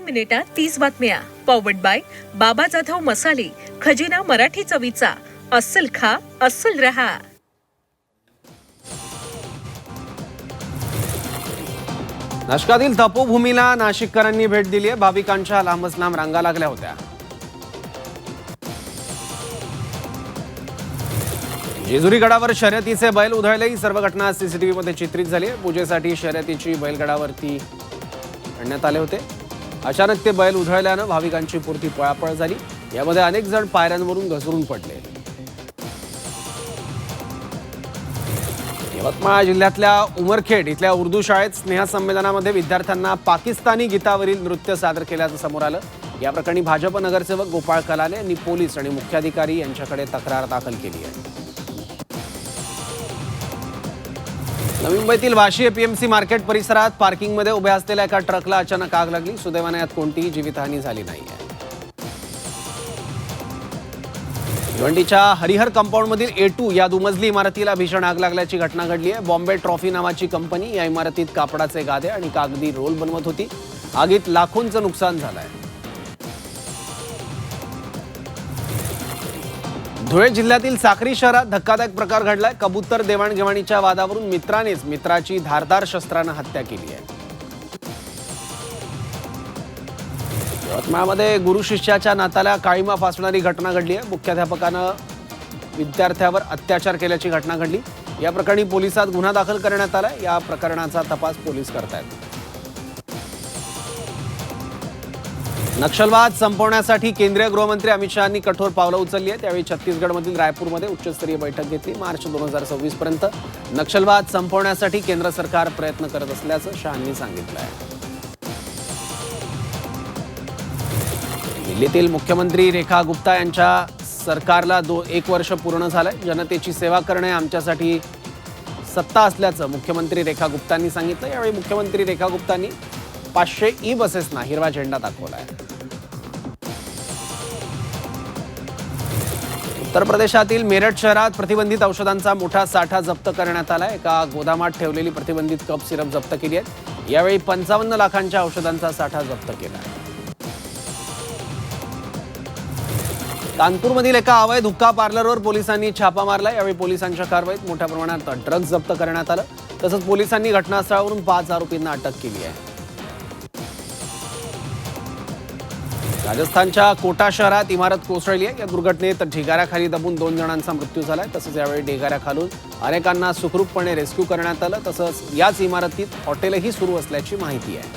मिनिटात 30 बातम्या. Powered by बाबा जाधव मसाले, खजिना मराठी चवीचा. अस्सल खा, अस्सल रहा. नाशकातील तपोभूमीला नाशिककरांनी भेट दिली आहे. भाविकांच्या लांबच लांब रांगा लागल्या होत्या. जेजुरी गडावर शर्यतीचे बैल उधळले. ही सर्व घटना सीसीटीव्ही मध्ये चित्रित झाली आहे. पूजेसाठी शर्यतीची बैलगडावरती आणण्यात आले होते. अचानक ते बैल उधळल्यानं भाविकांची पुरती पळापळ झाली. यामध्ये अनेक जण पायऱ्यांवरून घसरून पडले. यवतमाळ जिल्ह्यातल्या उमरखेड इथल्या उर्दू शाळेत स्नेहसंमेलनामध्ये विद्यार्थ्यांना पाकिस्तानी गीतावरील नृत्य सादर केल्याचं समोर आलं. या प्रकरणी भाजप नगरसेवक गोपाळ कलाले यांनी पोलीस आणि मुख्याधिकारी यांच्याकडे तक्रार दाखल केली आहे. नवी मुंबईतील वाशी एपीएमसी मार्केट परिसरात पार्किंगमध्ये उभ्या असलेल्या एका ट्रकला अचानक आग लागली. सुदैवाने यात कोणतीही जीवितहानी झाली नाहीये. भिवंडीच्या हरिहर कंपाऊंडमधील A2 या दुमजली इमारतीला भीषण आग लागल्याची घटना घडली आहे. बॉम्बे ट्रॉफी नावाची कंपनी या इमारतीत कापडाचे गादे आणि कागदी रोल बनवत होती. आगीत लाखोंचं नुकसान झालंय. धुळे जिल्ह्यातील साक्री शहरात धक्कादायक प्रकार घडलाय. कबूतर देवाणघेवाणीच्या वादावरून मित्रानेच मित्राची धारदार शस्त्रानं हत्या केली आहे. यवतमाळमध्ये गुरु शिष्याच्या नात्याला काळीमा फासणारी घटना घडली आहे. मुख्याध्यापकानं विद्यार्थ्यावर अत्याचार केल्याची घटना घडली. या प्रकरणी पोलिसात गुन्हा दाखल करण्यात आला. या प्रकरणाचा तपास पोलीस करतायत. नक्षलवाद संपवण्यासाठी केंद्रीय गृहमंत्री अमित शहांनी कठोर पावलं उचलली आहेत. त्यावेळी छत्तीसगडमधील रायपूरमध्ये उच्चस्तरीय बैठक घेतली. मार्च 2026 पर्यंत नक्षलवाद संपवण्यासाठी केंद्र सरकार प्रयत्न करत असल्याचं शहांनी सांगितलं आहे. दिल्लीतील मुख्यमंत्री रेखा गुप्ता यांच्या सरकारला 1 वर्ष पूर्ण झालंय. जनतेची सेवा करणे आमच्यासाठी सत्ता असल्याचं मुख्यमंत्री रेखा गुप्तांनी सांगितलं. यावेळी मुख्यमंत्री रेखा गुप्तांनी 500 ई बसेसना हिरवा झेंडा दाखवलाय. उत्तर प्रदेशातील मेरठ शहरात प्रतिबंधित औषधांचा मोठा साठा जप्त करण्यात आलाय. एका गोदामात ठेवलेली प्रतिबंधित कप सिरप जप्त केली आहे. यावेळी 55 लाखांच्या औषधांचा साठा जप्त केला. कानपूरमधील एका अवैध हुक्का पार्लरवर पोलिसांनी छापा मारला. यावेळी पोलिसांच्या कारवाईत मोठ्या प्रमाणात ड्रग्ज जप्त करण्यात आलं. तसंच पोलिसांनी घटनास्थळावरून 5 आरोपींना अटक केली आहे. राजस्थानच्या कोटा शहरात इमारत कोसळली आहे. या दुर्घटनेत ढिगाऱ्याखाली दबून 2 जणांचा मृत्यू झालाय. तसंच यावेळी ढिगाऱ्याखालून अनेकांना सुखरूपपणे रेस्क्यू करण्यात आलं. तसंच याच इमारतीत हॉटेलही सुरू असल्याची माहिती आहे.